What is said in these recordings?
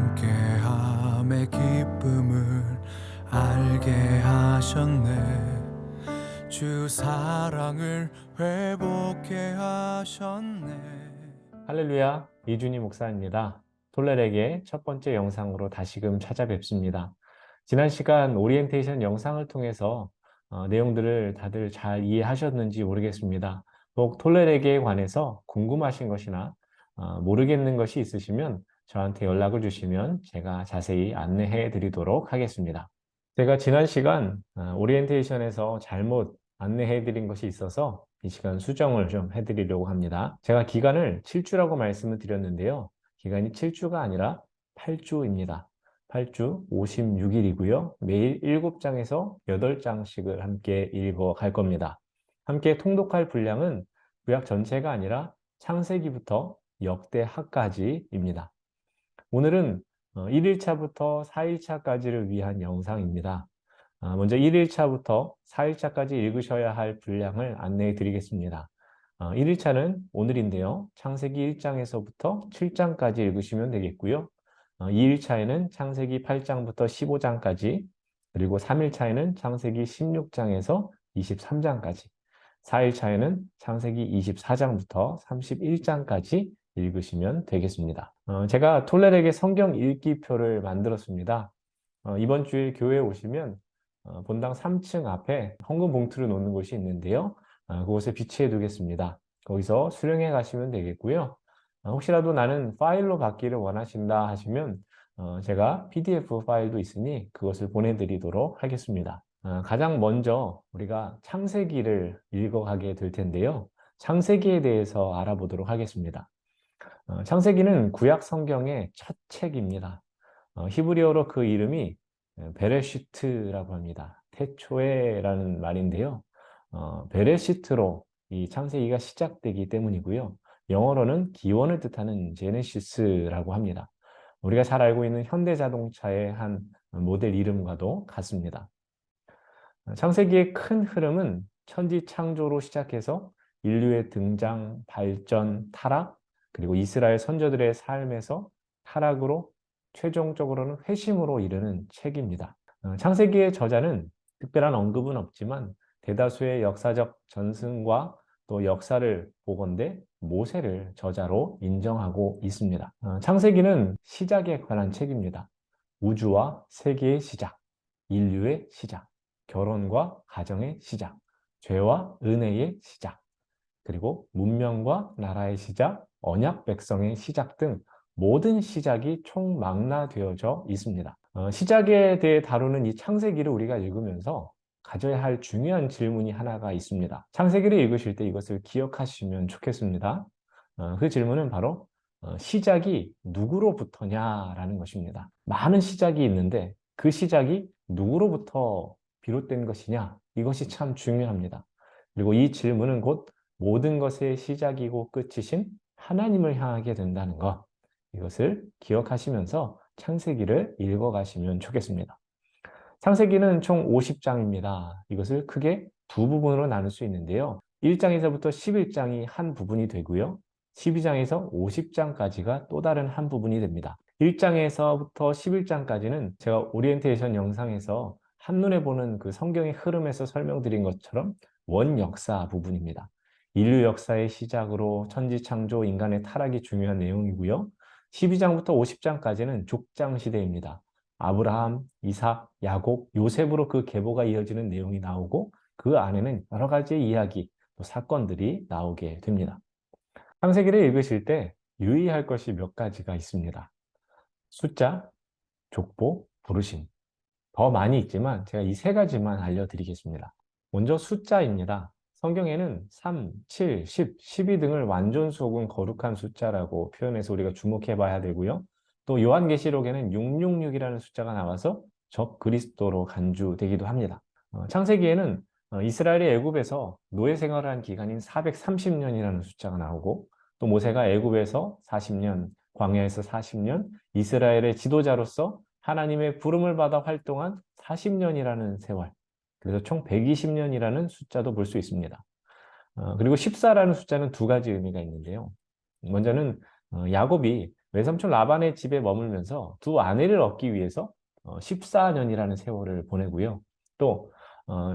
함께함의 기쁨을 알게 하셨네. 주 사랑을 회복해 하셨네. 할렐루야, 이준희 목사입니다. 톨레렉의 첫 번째 영상으로 다시금 찾아뵙습니다. 지난 시간 오리엔테이션 영상을 통해서 내용들을 다들 잘 이해하셨는지 모르겠습니다. 혹 톨레렉에 관해서 궁금하신 것이나 모르겠는 것이 있으시면 저한테 연락을 주시면 제가 자세히 안내해 드리도록 하겠습니다. 제가 지난 시간 오리엔테이션에서 잘못 안내해 드린 것이 있어서 이 시간 수정을 좀 해드리려고 합니다. 제가 기간을 7주라고 말씀을 드렸는데요. 기간이 7주가 아니라 8주입니다. 8주 56일이고요. 매일 7장에서 8장씩을 함께 읽어갈 겁니다. 함께 통독할 분량은 구약 전체가 아니라 창세기부터 역대하까지입니다. 오늘은 1일차부터 4일차까지를 위한 영상입니다. 먼저 1일차부터 4일차까지 읽으셔야 할 분량을 안내해 드리겠습니다. 1일차는 오늘인데요. 창세기 1장에서부터 7장까지 읽으시면 되겠고요. 2일차에는 창세기 8장부터 15장까지, 그리고 3일차에는 창세기 16장에서 23장까지, 4일차에는 창세기 24장부터 31장까지 읽으시면 되겠습니다. 제가 톨레렉의 성경 읽기표를 만들었습니다. 이번 주에 교회에 오시면 본당 3층 앞에 헌금 봉투를 놓는 곳이 있는데요. 그곳에 비치해 두겠습니다. 거기서 수령해 가시면 되겠고요. 혹시라도 나는 파일로 받기를 원하신다 하시면 제가 PDF 파일도 있으니 그것을 보내드리도록 하겠습니다. 가장 먼저 우리가 창세기를 읽어가게 될 텐데요. 창세기에 대해서 알아보도록 하겠습니다. 창세기는 구약 성경의 첫 책입니다. 히브리어로 그 이름이 베레시트라고 합니다. 태초에라는 말인데요. 베레시트로 이 창세기가 시작되기 때문이고요. 영어로는 기원을 뜻하는 제네시스라고 합니다. 우리가 잘 알고 있는 현대자동차의 한 모델 이름과도 같습니다. 창세기의 큰 흐름은 천지 창조로 시작해서 인류의 등장, 발전, 타락, 그리고 이스라엘 선조들의 삶에서 타락으로 최종적으로는 회심으로 이르는 책입니다. 창세기의 저자는 특별한 언급은 없지만 대다수의 역사적 전승과 또 역사를 보건대 모세를 저자로 인정하고 있습니다. 창세기는 시작에 관한 책입니다. 우주와 세계의 시작, 인류의 시작, 결혼과 가정의 시작, 죄와 은혜의 시작, 그리고 문명과 나라의 시작, 언약 백성의 시작 등 모든 시작이 총망라되어져 있습니다. 시작에 대해 다루는 이 창세기를 우리가 읽으면서 가져야 할 중요한 질문이 하나가 있습니다. 창세기를 읽으실 때 이것을 기억하시면 좋겠습니다. 그 질문은 바로 시작이 누구로부터냐라는 것입니다. 많은 시작이 있는데 그 시작이 누구로부터 비롯된 것이냐? 이것이 참 중요합니다. 그리고 이 질문은 곧 모든 것의 시작이고 끝이신 하나님을 향하게 된다는 것, 이것을 기억하시면서 창세기를 읽어가시면 좋겠습니다. 창세기는 총 50장입니다. 이것을 크게 두 부분으로 나눌 수 있는데요. 1장에서부터 11장이 한 부분이 되고요. 12장에서 50장까지가 또 다른 한 부분이 됩니다. 1장에서부터 11장까지는 제가 오리엔테이션 영상에서 한눈에 보는 그 성경의 흐름에서 설명드린 것처럼 원역사 부분입니다. 인류 역사의 시작으로 천지 창조, 인간의 타락이 중요한 내용이고요. 12장부터 50장까지는 족장 시대입니다. 아브라함, 이삭, 야곱, 요셉으로 그 계보가 이어지는 내용이 나오고 그 안에는 여러 가지의 이야기, 또 사건들이 나오게 됩니다. 창세기를 읽으실 때 유의할 것이 몇 가지가 있습니다. 숫자, 족보, 부르심. 더 많이 있지만 제가 이 세 가지만 알려드리겠습니다. 먼저 숫자입니다. 성경에는 3, 7, 10, 12 등을 완전수 혹은 거룩한 숫자라고 표현해서 우리가 주목해 봐야 되고요. 또 요한계시록에는 666이라는 숫자가 나와서 적 그리스도로 간주되기도 합니다. 창세기에는 이스라엘이 애굽에서 노예 생활을 한 기간인 430년이라는 숫자가 나오고 또 모세가 애굽에서 40년, 광야에서 40년, 이스라엘의 지도자로서 하나님의 부름을 받아 활동한 40년이라는 세월, 그래서 총 120년이라는 숫자도 볼 수 있습니다. 그리고 14라는 숫자는 두 가지 의미가 있는데요. 먼저는 야곱이 외삼촌 라반의 집에 머물면서 두 아내를 얻기 위해서 14년이라는 세월을 보내고요. 또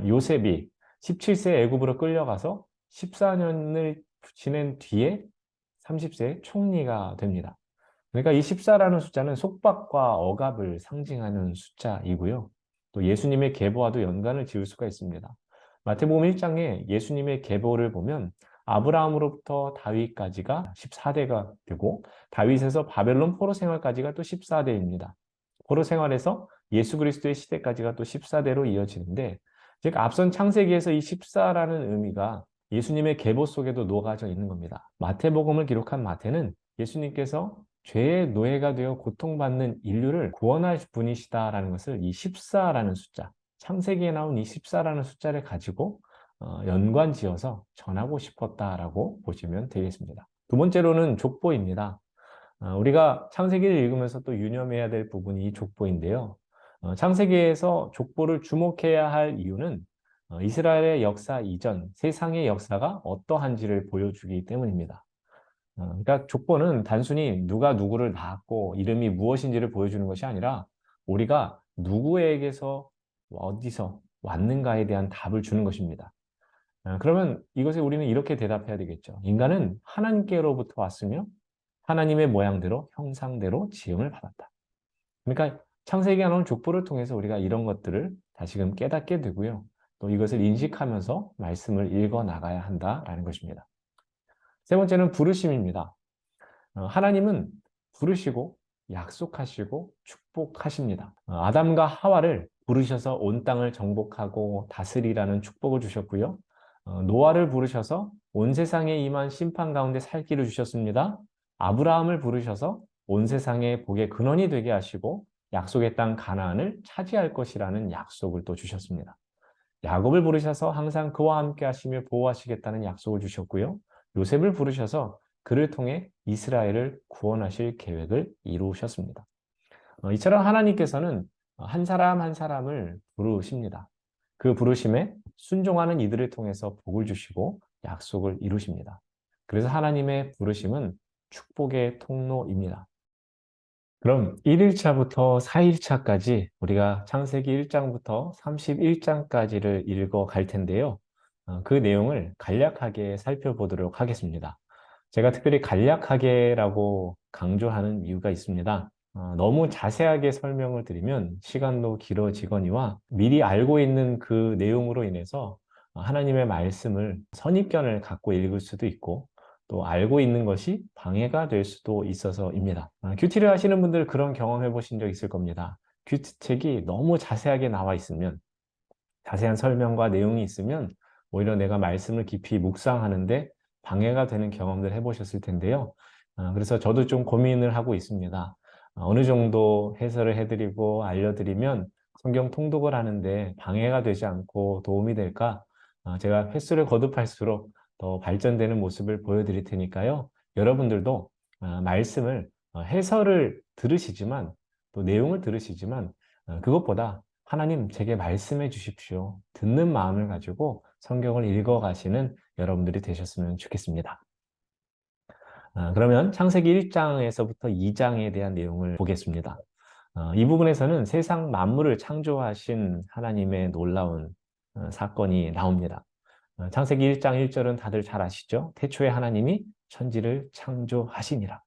요셉이 17세 애굽으로 끌려가서 14년을 지낸 뒤에 30세 총리가 됩니다. 그러니까 이 14라는 숫자는 속박과 억압을 상징하는 숫자이고요. 또 예수님의 계보와도 연관을 지을 수가 있습니다. 마태복음 1장에 예수님의 계보를 보면 아브라함으로부터 다윗까지가 14대가 되고 다윗에서 바벨론 포로 생활까지가 또 14대입니다. 포로 생활에서 예수 그리스도의 시대까지가 또 14대로 이어지는데 즉 앞선 창세기에서 이 14라는 의미가 예수님의 계보 속에도 녹아져 있는 겁니다. 마태복음을 기록한 마태는 예수님께서 죄의 노예가 되어 고통받는 인류를 구원할 분이시다라는 것을 이 14라는 숫자, 창세기에 나온 이 14라는 숫자를 가지고 연관지어서 전하고 싶었다라고 보시면 되겠습니다. 두 번째로는 족보입니다. 우리가 창세기를 읽으면서 또 유념해야 될 부분이 이 족보인데요. 창세기에서 족보를 주목해야 할 이유는 이스라엘의 역사 이전 세상의 역사가 어떠한지를 보여주기 때문입니다. 그러니까 족보는 단순히 누가 누구를 낳았고 이름이 무엇인지를 보여주는 것이 아니라 우리가 누구에게서 어디서 왔는가에 대한 답을 주는 것입니다. 그러면 이것에 우리는 이렇게 대답해야 되겠죠. 인간은 하나님께로부터 왔으며 하나님의 모양대로 형상대로 지음을 받았다. 그러니까 창세기가 나온 족보를 통해서 우리가 이런 것들을 다시금 깨닫게 되고요. 또 이것을 인식하면서 말씀을 읽어 나가야 한다라는 것입니다. 세 번째는 부르심입니다. 하나님은 부르시고 약속하시고 축복하십니다. 아담과 하와를 부르셔서 온 땅을 정복하고 다스리라는 축복을 주셨고요. 노아를 부르셔서 온 세상에 임한 심판 가운데 살 길을 주셨습니다. 아브라함을 부르셔서 온 세상의 복의 근원이 되게 하시고 약속의 땅 가나안을 차지할 것이라는 약속을 또 주셨습니다. 야곱을 부르셔서 항상 그와 함께 하시며 보호하시겠다는 약속을 주셨고요. 요셉을 부르셔서 그를 통해 이스라엘을 구원하실 계획을 이루셨습니다. 이처럼 하나님께서는 한 사람 한 사람을 부르십니다. 그 부르심에 순종하는 이들을 통해서 복을 주시고 약속을 이루십니다. 그래서 하나님의 부르심은 축복의 통로입니다. 그럼 1일차부터 4일차까지 우리가 창세기 1장부터 31장까지를 읽어 갈 텐데요. 그 내용을 간략하게 살펴보도록 하겠습니다. 제가 특별히 간략하게라고 강조하는 이유가 있습니다. 너무 자세하게 설명을 드리면 시간도 길어지거니와 미리 알고 있는 그 내용으로 인해서 하나님의 말씀을 선입견을 갖고 읽을 수도 있고 또 알고 있는 것이 방해가 될 수도 있어서입니다. 큐티를 하시는 분들 그런 경험해 보신 적 있을 겁니다. 큐티 책이 너무 자세하게 나와 있으면 자세한 설명과 내용이 있으면 오히려 내가 말씀을 깊이 묵상하는데 방해가 되는 경험들 해보셨을 텐데요. 그래서 저도 좀 고민을 하고 있습니다. 어느 정도 해설을 해드리고 알려드리면 성경 통독을 하는데 방해가 되지 않고 도움이 될까? 제가 횟수를 거듭할수록 더 발전되는 모습을 보여드릴 테니까요. 여러분들도 말씀을 해설을 들으시지만 또 내용을 들으시지만 그것보다 하나님 제게 말씀해 주십시오. 듣는 마음을 가지고 성경을 읽어가시는 여러분들이 되셨으면 좋겠습니다. 그러면 창세기 1장에서부터 2장에 대한 내용을 보겠습니다. 이 부분에서는 세상 만물을 창조하신 하나님의 놀라운 사건이 나옵니다. 창세기 1장 1절은 다들 잘 아시죠? 태초에 하나님이 천지를 창조하시니라.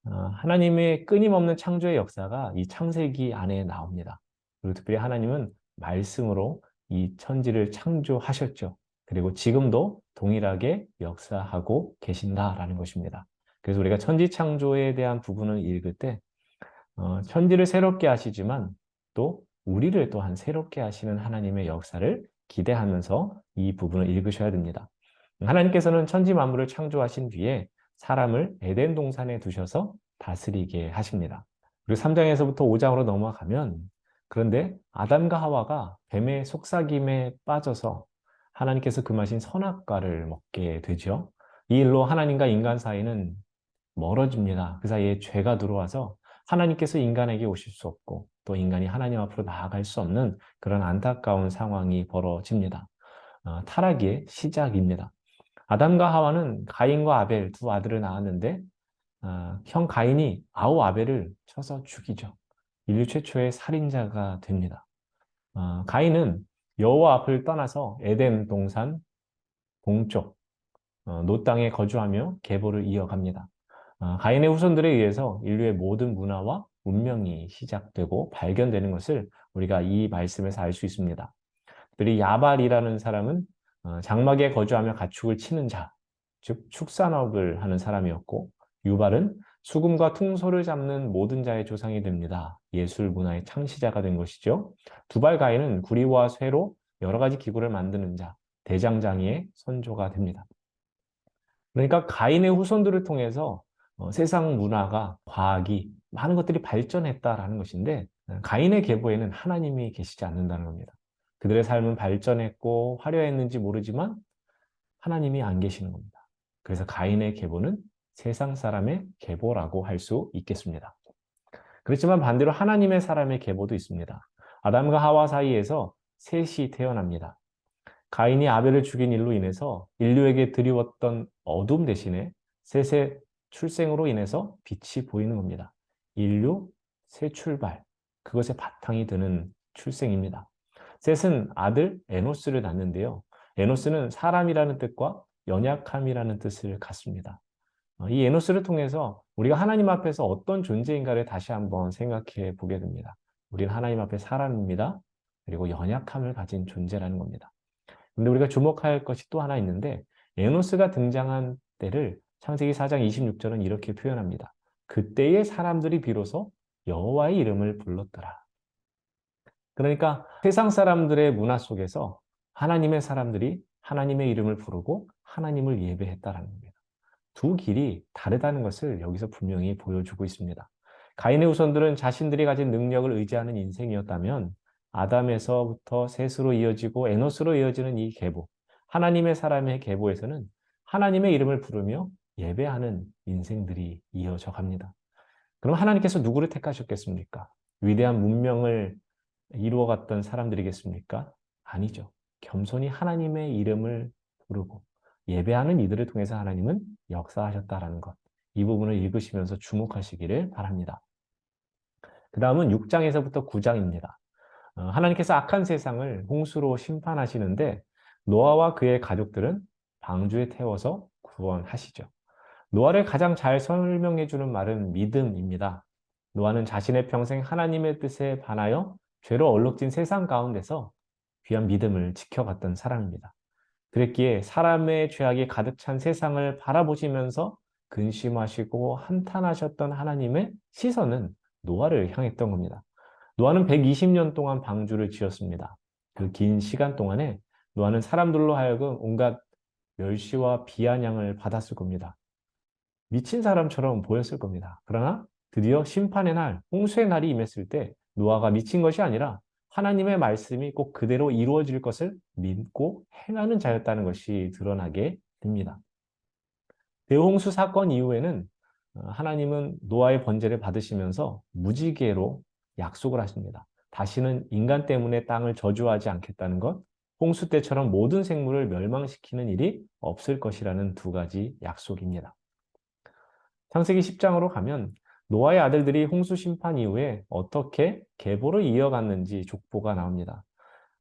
하나님의 끊임없는 창조의 역사가 이 창세기 안에 나옵니다. 그리고 특별히 하나님은 말씀으로 이 천지를 창조하셨죠. 그리고 지금도 동일하게 역사하고 계신다라는 것입니다. 그래서 우리가 천지 창조에 대한 부분을 읽을 때 천지를 새롭게 하시지만 또 우리를 또한 새롭게 하시는 하나님의 역사를 기대하면서 이 부분을 읽으셔야 됩니다. 하나님께서는 천지 만물을 창조하신 뒤에 사람을 에덴 동산에 두셔서 다스리게 하십니다. 그리고 3장에서부터 5장으로 넘어가면 그런데 아담과 하와가 뱀의 속삭임에 빠져서 하나님께서 금하신 선악과를 먹게 되죠. 이 일로 하나님과 인간 사이는 멀어집니다. 그 사이에 죄가 들어와서 하나님께서 인간에게 오실 수 없고 또 인간이 하나님 앞으로 나아갈 수 없는 그런 안타까운 상황이 벌어집니다. 타락의 시작입니다. 아담과 하와는 가인과 아벨 두 아들을 낳았는데 형 가인이 아우 아벨을 쳐서 죽이죠. 인류 최초의 살인자가 됩니다. 가인은 여호와 앞을 떠나서 에덴 동산 동쪽 노 땅에 거주하며 계보를 이어갑니다. 가인의 후손들에 의해서 인류의 모든 문화와 문명이 시작되고 발견되는 것을 우리가 이 말씀에서 알 수 있습니다. 특별히 야발이라는 사람은 장막에 거주하며 가축을 치는 자, 즉 축산업을 하는 사람이었고, 유발은 수금과 퉁소를 잡는 모든 자의 조상이 됩니다. 예술 문화의 창시자가 된 것이죠. 두발 가인은 구리와 쇠로 여러 가지 기구를 만드는 자, 대장장이의 선조가 됩니다. 그러니까 가인의 후손들을 통해서 세상 문화가, 과학이 많은 것들이 발전했다라는 것인데, 가인의 계보에는 하나님이 계시지 않는다는 겁니다. 그들의 삶은 발전했고 화려했는지 모르지만 하나님이 안 계시는 겁니다. 그래서 가인의 계보는 세상 사람의 계보라고 할 수 있겠습니다. 그렇지만 반대로 하나님의 사람의 계보도 있습니다. 아담과 하와 사이에서 셋이 태어납니다. 가인이 아벨을 죽인 일로 인해서 인류에게 드리웠던 어둠 대신에 셋의 출생으로 인해서 빛이 보이는 겁니다. 인류 새 출발, 그것의 바탕이 되는 출생입니다. 셋은 아들 에노스를 낳는데요. 에노스는 사람이라는 뜻과 연약함이라는 뜻을 갖습니다. 이 에노스를 통해서 우리가 하나님 앞에서 어떤 존재인가를 다시 한번 생각해 보게 됩니다. 우리는 하나님 앞에 사람입니다. 그리고 연약함을 가진 존재라는 겁니다. 근데 우리가 주목할 것이 또 하나 있는데, 에노스가 등장한 때를 창세기 4장 26절은 이렇게 표현합니다. 그때의 사람들이 비로소 여호와의 이름을 불렀더라. 그러니까 세상 사람들의 문화 속에서 하나님의 사람들이 하나님의 이름을 부르고 하나님을 예배했다라는 겁니다. 두 길이 다르다는 것을 여기서 분명히 보여주고 있습니다. 가인의 후손들은 자신들이 가진 능력을 의지하는 인생이었다면, 아담에서부터 셋으로 이어지고 에노스로 이어지는 이 계보, 하나님의 사람의 계보에서는 하나님의 이름을 부르며 예배하는 인생들이 이어져 갑니다. 그럼 하나님께서 누구를 택하셨겠습니까? 위대한 문명을 이루어갔던 사람들이겠습니까? 아니죠. 겸손히 하나님의 이름을 부르고 예배하는 이들을 통해서 하나님은 역사하셨다라는 것. 이 부분을 읽으시면서 주목하시기를 바랍니다. 그 다음은 6장에서부터 9장입니다. 하나님께서 악한 세상을 홍수로 심판하시는데 노아와 그의 가족들은 방주에 태워서 구원하시죠. 노아를 가장 잘 설명해 주는 말은 믿음입니다. 노아는 자신의 평생 하나님의 뜻에 반하여 죄로 얼룩진 세상 가운데서 귀한 믿음을 지켜갔던 사람입니다. 그랬기에 사람의 죄악이 가득 찬 세상을 바라보시면서 근심하시고 한탄하셨던 하나님의 시선은 노아를 향했던 겁니다. 노아는 120년 동안 방주를 지었습니다. 그 긴 시간 동안에 노아는 사람들로 하여금 온갖 멸시와 비아냥을 받았을 겁니다. 미친 사람처럼 보였을 겁니다. 그러나 드디어 심판의 날, 홍수의 날이 임했을 때 노아가 미친 것이 아니라 하나님의 말씀이 꼭 그대로 이루어질 것을 믿고 행하는 자였다는 것이 드러나게 됩니다. 대홍수 사건 이후에는 하나님은 노아의 번제를 받으시면서 무지개로 약속을 하십니다. 다시는 인간 때문에 땅을 저주하지 않겠다는 것, 홍수 때처럼 모든 생물을 멸망시키는 일이 없을 것이라는 두 가지 약속입니다. 창세기 10장으로 가면 노아의 아들들이 홍수 심판 이후에 어떻게 계보를 이어갔는지 족보가 나옵니다.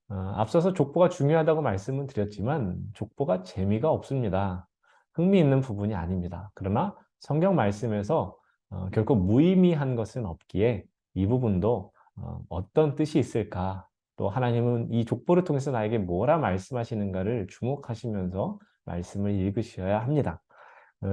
앞서서 족보가 중요하다고 말씀은 드렸지만 족보가 재미가 없습니다. 흥미있는 부분이 아닙니다. 그러나 성경 말씀에서 결코 무의미한 것은 없기에 이 부분도 어떤 뜻이 있을까, 또 하나님은 이 족보를 통해서 나에게 뭐라 말씀하시는가를 주목하시면서 말씀을 읽으셔야 합니다.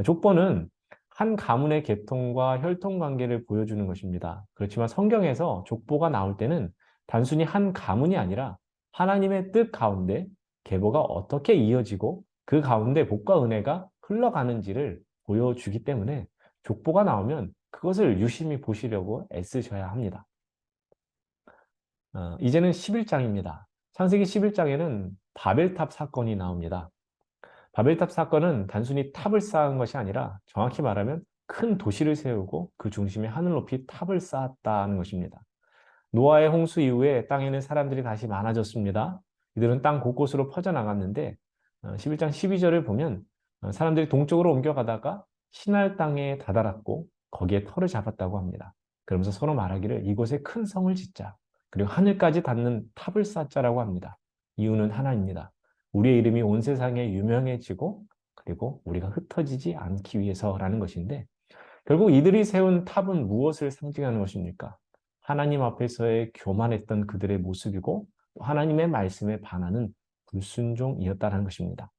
족보는 한 가문의 계통과 혈통 관계를 보여주는 것입니다. 그렇지만 성경에서 족보가 나올 때는 단순히 한 가문이 아니라 하나님의 뜻 가운데 계보가 어떻게 이어지고 그 가운데 복과 은혜가 흘러가는지를 보여주기 때문에 족보가 나오면 그것을 유심히 보시려고 애쓰셔야 합니다. 이제는 11장입니다. 창세기 11장에는 바벨탑 사건이 나옵니다. 바벨탑 사건은 단순히 탑을 쌓은 것이 아니라 정확히 말하면 큰 도시를 세우고 그 중심에 하늘 높이 탑을 쌓았다는 것입니다. 노아의 홍수 이후에 땅에는 사람들이 다시 많아졌습니다. 이들은 땅 곳곳으로 퍼져나갔는데 11장 12절을 보면 사람들이 동쪽으로 옮겨가다가 시날 땅에 다다랐고 거기에 터를 잡았다고 합니다. 그러면서 서로 말하기를 이곳에 큰 성을 짓자. 그리고 하늘까지 닿는 탑을 쌓자라고 합니다. 이유는 하나입니다. 우리의 이름이 온 세상에 유명해지고 그리고 우리가 흩어지지 않기 위해서라는 것인데 결국 이들이 세운 탑은 무엇을 상징하는 것입니까? 하나님 앞에서의 교만했던 그들의 모습이고 또 하나님의 말씀에 반하는 불순종이었다는 것입니다.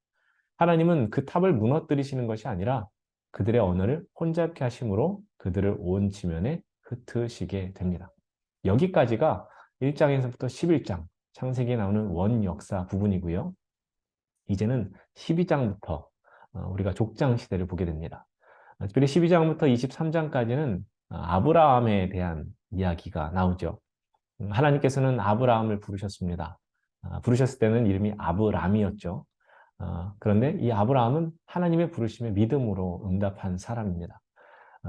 하나님은 그 탑을 무너뜨리시는 것이 아니라 그들의 언어를 혼잡케 하심으로 그들을 온 지면에 흩으시게 됩니다. 여기까지가 1장에서부터 11장 창세기에 나오는 원역사 부분이고요. 이제는 12장부터 우리가 족장 시대를 보게 됩니다. 특별히 12장부터 23장까지는 아브라함에 대한 이야기가 나오죠. 하나님께서는 아브라함을 부르셨습니다. 부르셨을 때는 이름이 아브람이었죠. 그런데 이 아브라함은 하나님의 부르심에 믿음으로 응답한 사람입니다.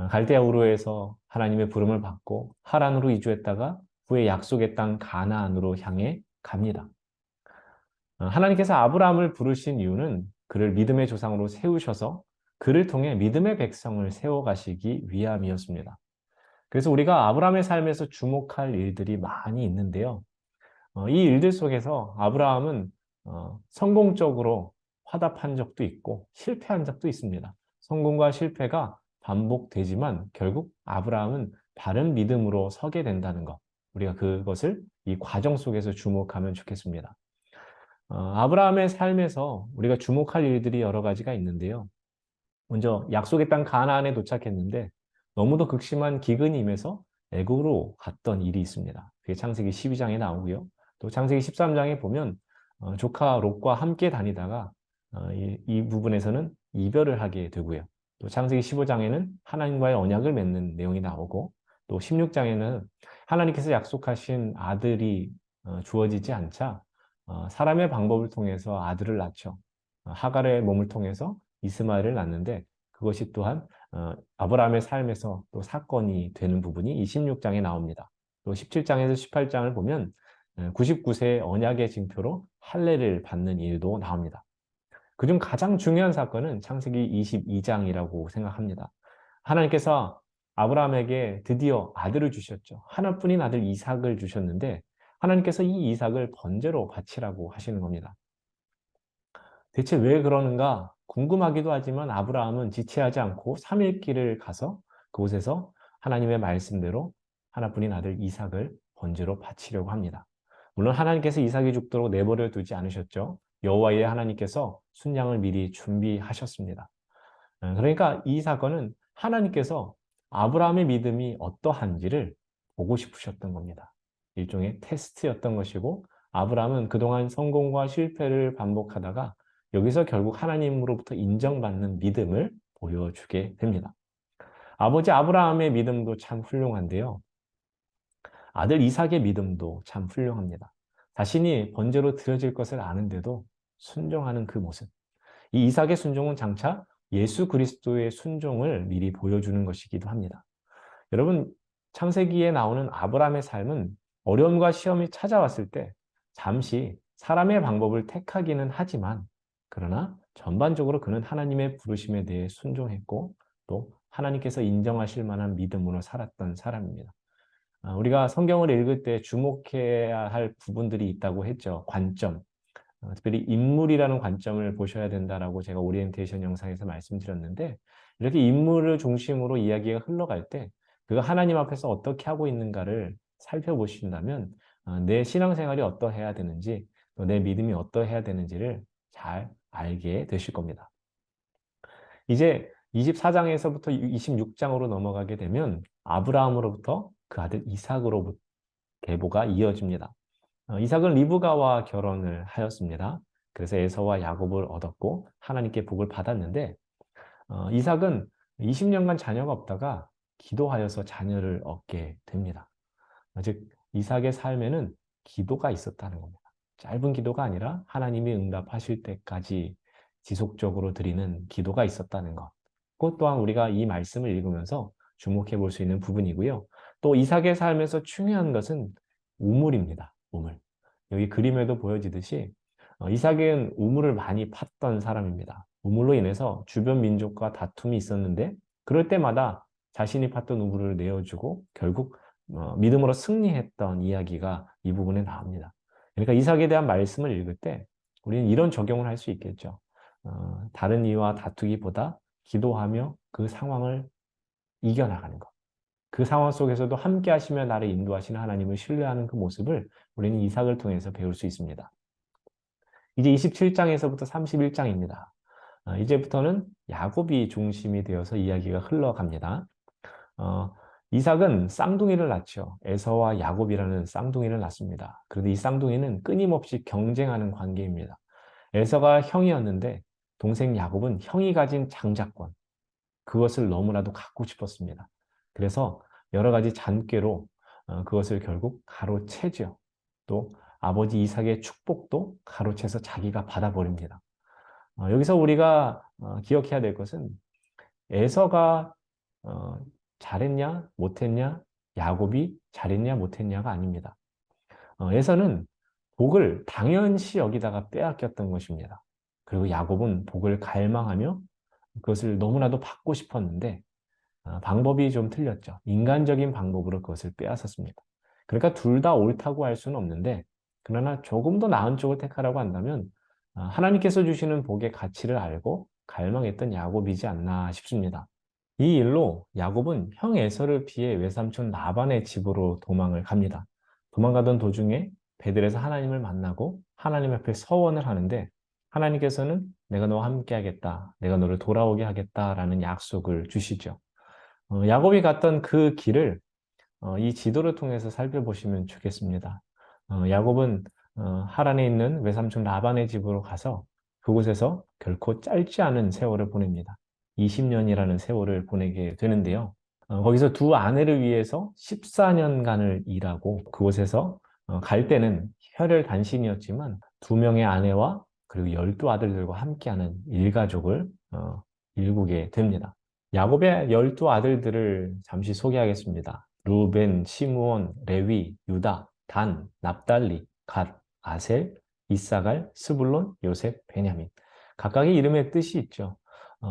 갈대아 우르에서 하나님의 부름을 받고 하란으로 이주했다가 후에 약속의 땅 가나안으로 향해 갑니다. 하나님께서 아브라함을 부르신 이유는 그를 믿음의 조상으로 세우셔서 그를 통해 믿음의 백성을 세워가시기 위함이었습니다. 그래서 우리가 아브라함의 삶에서 주목할 일들이 많이 있는데요. 이 일들 속에서 아브라함은 성공적으로 화답한 적도 있고 실패한 적도 있습니다. 성공과 실패가 반복되지만 결국 아브라함은 바른 믿음으로 서게 된다는 것. 우리가 그것을 이 과정 속에서 주목하면 좋겠습니다. 아브라함의 삶에서 우리가 주목할 일들이 여러 가지가 있는데요. 먼저 약속의 땅 가나안에 도착했는데 너무도 극심한 기근이 임해서 애굽으로 갔던 일이 있습니다. 그게 창세기 12장에 나오고요. 또 창세기 13장에 보면 조카 롯과 함께 다니다가 이 부분에서는 이별을 하게 되고요. 또 창세기 15장에는 하나님과의 언약을 맺는 내용이 나오고 또 16장에는 하나님께서 약속하신 아들이 주어지지 않자 사람의 방법을 통해서 아들을 낳죠. 하갈의 몸을 통해서 이스마엘을 낳는데 그것이 또한 아브라함의 삶에서 또 사건이 되는 부분이 이 16장에 나옵니다. 또 17장에서 18장을 보면 99세의 언약의 징표로 할례를 받는 일도 나옵니다. 그중 가장 중요한 사건은 창세기 22장이라고 생각합니다. 하나님께서 아브라함에게 드디어 아들을 주셨죠. 하나뿐인 아들 이삭을 주셨는데 하나님께서 이 이삭을 번제로 바치라고 하시는 겁니다. 대체 왜 그러는가 궁금하기도 하지만 아브라함은 지체하지 않고 3일 길을 가서 그곳에서 하나님의 말씀대로 하나뿐인 아들 이삭을 번제로 바치려고 합니다. 물론 하나님께서 이삭이 죽도록 내버려 두지 않으셨죠. 여호와의 하나님께서 순양을 미리 준비하셨습니다. 그러니까 이 사건은 하나님께서 아브라함의 믿음이 어떠한지를 보고 싶으셨던 겁니다. 일종의 테스트였던 것이고 아브라함은 그동안 성공과 실패를 반복하다가 여기서 결국 하나님으로부터 인정받는 믿음을 보여주게 됩니다. 아버지 아브라함의 믿음도 참 훌륭한데요. 아들 이삭의 믿음도 참 훌륭합니다. 자신이 번제로 드려질 것을 아는데도 순종하는 그 모습. 이 이삭의 순종은 장차 예수 그리스도의 순종을 미리 보여주는 것이기도 합니다. 여러분, 창세기에 나오는 아브라함의 삶은 어려움과 시험이 찾아왔을 때 잠시 사람의 방법을 택하기는 하지만 그러나 전반적으로 그는 하나님의 부르심에 대해 순종했고 또 하나님께서 인정하실 만한 믿음으로 살았던 사람입니다. 우리가 성경을 읽을 때 주목해야 할 부분들이 있다고 했죠. 관점. 특별히 인물이라는 관점을 보셔야 된다라고 제가 오리엔테이션 영상에서 말씀드렸는데 이렇게 인물을 중심으로 이야기가 흘러갈 때 그가 하나님 앞에서 어떻게 하고 있는가를 살펴보신다면 내 신앙생활이 어떠해야 되는지 또 내 믿음이 어떠해야 되는지를 잘 알게 되실 겁니다. 이제 24장에서부터 26장으로 넘어가게 되면 아브라함으로부터 그 아들 이삭으로 계보가 이어집니다. 이삭은 리브가와 결혼을 하였습니다. 그래서 에서와 야곱을 얻었고 하나님께 복을 받았는데 이삭은 20년간 자녀가 없다가 기도하여서 자녀를 얻게 됩니다. 즉 이삭의 삶에는 기도가 있었다는 겁니다. 짧은 기도가 아니라 하나님이 응답하실 때까지 지속적으로 드리는 기도가 있었다는 것. 그것 또한 우리가 이 말씀을 읽으면서 주목해 볼 수 있는 부분이고요. 또 이삭의 삶에서 중요한 것은 우물입니다. 우물. 여기 그림에도 보여지듯이 이삭은 우물을 많이 팠던 사람입니다. 우물로 인해서 주변 민족과 다툼이 있었는데 그럴 때마다 자신이 팠던 우물을 내어주고 결국 믿음으로 승리했던 이야기가 이 부분에 나옵니다. 그러니까 이삭에 대한 말씀을 읽을 때 우리는 이런 적용을 할 수 있겠죠. 다른 이와 다투기보다 기도하며 그 상황을 이겨나가는 것. 그 상황 속에서도 함께 하시며 나를 인도하시는 하나님을 신뢰하는 그 모습을 우리는 이삭을 통해서 배울 수 있습니다. 이제 27장에서부터 31장입니다. 이제부터는 야곱이 중심이 되어서 이야기가 흘러갑니다. 어, 이삭은 쌍둥이를 낳죠. 에서와 야곱이라는 쌍둥이를 낳습니다. 그런데 이 쌍둥이는 끊임없이 경쟁하는 관계입니다. 에서가 형이었는데 동생 야곱은 형이 가진 장자권, 그것을 너무나도 갖고 싶었습니다. 그래서 여러 가지 잔꾀로 그것을 결국 가로채죠. 또 아버지 이삭의 축복도 가로채서 자기가 받아버립니다. 여기서 우리가 기억해야 될 것은 에서가 잘했냐 못했냐, 야곱이 잘했냐 못했냐가 아닙니다. 에서는 복을 당연시 여기다가 빼앗겼던 것입니다. 그리고 야곱은 복을 갈망하며 그것을 너무나도 받고 싶었는데 방법이 좀 틀렸죠. 인간적인 방법으로 그것을 빼앗았습니다. 그러니까 둘 다 옳다고 할 수는 없는데 그러나 조금 더 나은 쪽을 택하라고 한다면 하나님께서 주시는 복의 가치를 알고 갈망했던 야곱이지 않나 싶습니다. 이 일로 야곱은 형 에서를 피해 외삼촌 라반의 집으로 도망을 갑니다. 도망가던 도중에 베들에서 하나님을 만나고 하나님 앞에 서원을 하는데 하나님께서는 내가 너와 함께 하겠다, 내가 너를 돌아오게 하겠다라는 약속을 주시죠. 야곱이 갔던 그 길을 이 지도를 통해서 살펴보시면 좋겠습니다. 야곱은 하란에 있는 외삼촌 라반의 집으로 가서 그곳에서 결코 짧지 않은 세월을 보냅니다. 20년이라는 세월을 보내게 되는데요. 거기서 두 아내를 위해서 14년간을 일하고 그곳에서 갈 때는 혈혈 단신이었지만 두 명의 아내와 그리고 12아들들과 함께하는 일가족을 일구게 됩니다. 야곱의 12아들들을 잠시 소개하겠습니다. 루벤, 시므온, 레위, 유다, 단, 납달리, 갓, 아셀, 이사갈, 스불론, 요셉, 베냐민. 각각의 이름의 뜻이 있죠.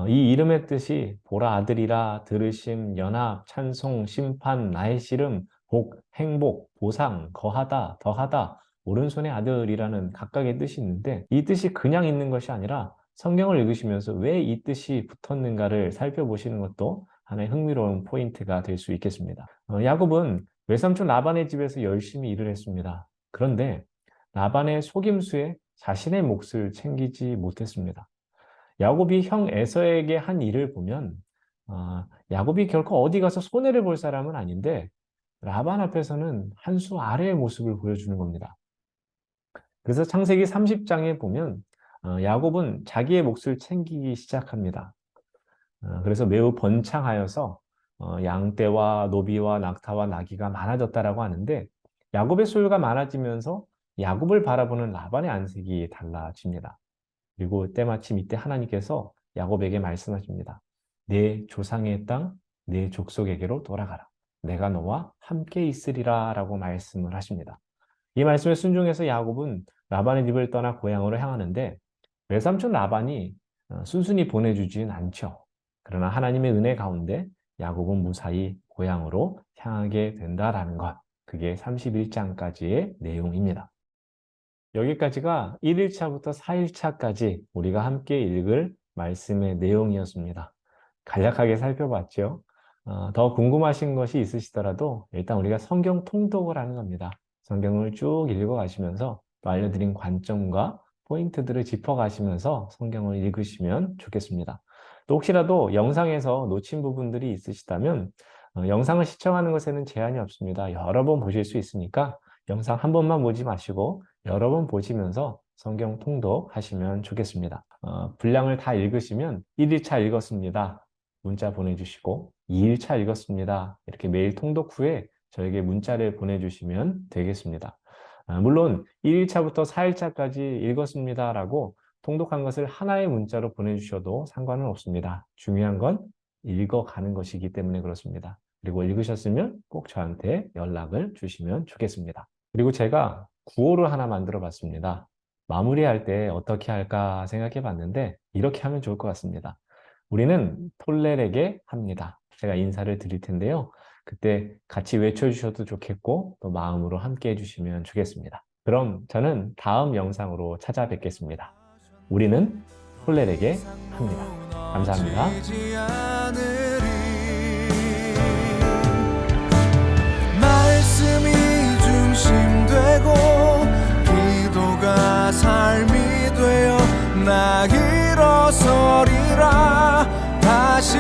이 이름의 뜻이 보라 아들이라, 들으심, 연합, 찬송, 심판, 나의 씨름, 복, 행복, 보상, 거하다, 더하다, 오른손의 아들이라는 각각의 뜻이 있는데 이 뜻이 그냥 있는 것이 아니라 성경을 읽으시면서 왜 이 뜻이 붙었는가를 살펴보시는 것도 하나의 흥미로운 포인트가 될 수 있겠습니다. 야곱은 외삼촌 라반의 집에서 열심히 일을 했습니다. 그런데 라반의 속임수에 자신의 몫을 챙기지 못했습니다. 야곱이 형 에서에게 한 일을 보면 야곱이 결코 어디 가서 손해를 볼 사람은 아닌데 라반 앞에서는 한 수 아래의 모습을 보여주는 겁니다. 그래서 창세기 30장에 보면 야곱은 자기의 몫을 챙기기 시작합니다. 그래서 매우 번창하여서 양떼와 노비와 낙타와 나귀가 많아졌다라고 하는데 야곱의 소유가 많아지면서 야곱을 바라보는 라반의 안색이 달라집니다. 그리고 때마침 이때 하나님께서 야곱에게 말씀하십니다. 내 조상의 땅, 내 족속에게로 돌아가라. 내가 너와 함께 있으리라 라고 말씀을 하십니다. 이 말씀에 순종해서 야곱은 라반의 집을 떠나 고향으로 향하는데 외삼촌 라반이 순순히 보내주진 않죠. 그러나 하나님의 은혜 가운데 야곱은 무사히 고향으로 향하게 된다라는 것. 그게 31장까지의 내용입니다. 여기까지가 1일차부터 4일차까지 우리가 함께 읽을 말씀의 내용이었습니다. 간략하게 살펴봤죠. 더 궁금하신 것이 있으시더라도 일단 우리가 성경 통독을 하는 겁니다. 성경을 쭉 읽어가시면서 또 알려드린 관점과 포인트들을 짚어가시면서 성경을 읽으시면 좋겠습니다. 또 혹시라도 영상에서 놓친 부분들이 있으시다면 영상을 시청하는 것에는 제한이 없습니다. 여러 번 보실 수 있으니까 영상 한 번만 보지 마시고 여러 번 보시면서 성경 통독하시면 좋겠습니다. 분량을 다 읽으시면 1일차 읽었습니다. 문자 보내주시고 2일차 읽었습니다. 이렇게 매일 통독 후에 저에게 문자를 보내주시면 되겠습니다. 물론 1일차부터 4일차까지 읽었습니다라고 통독한 것을 하나의 문자로 보내주셔도 상관은 없습니다. 중요한 건 읽어가는 것이기 때문에 그렇습니다. 그리고 읽으셨으면 꼭 저한테 연락을 주시면 좋겠습니다. 그리고 제가 구호를 하나 만들어 봤습니다. 마무리할 때 어떻게 할까 생각해 봤는데 이렇게 하면 좋을 것 같습니다. 우리는 톨레에게 합니다. 제가 인사를 드릴 텐데요. 그때 같이 외쳐주셔도 좋겠고 또 마음으로 함께 해주시면 좋겠습니다. 그럼 저는 다음 영상으로 찾아뵙겠습니다. 우리는 톨레에게 합니다. 감사합니다. 무너지지 않으리. 말씀이 중심되고 기도가 삶이 되어 나 일어서리라. 다시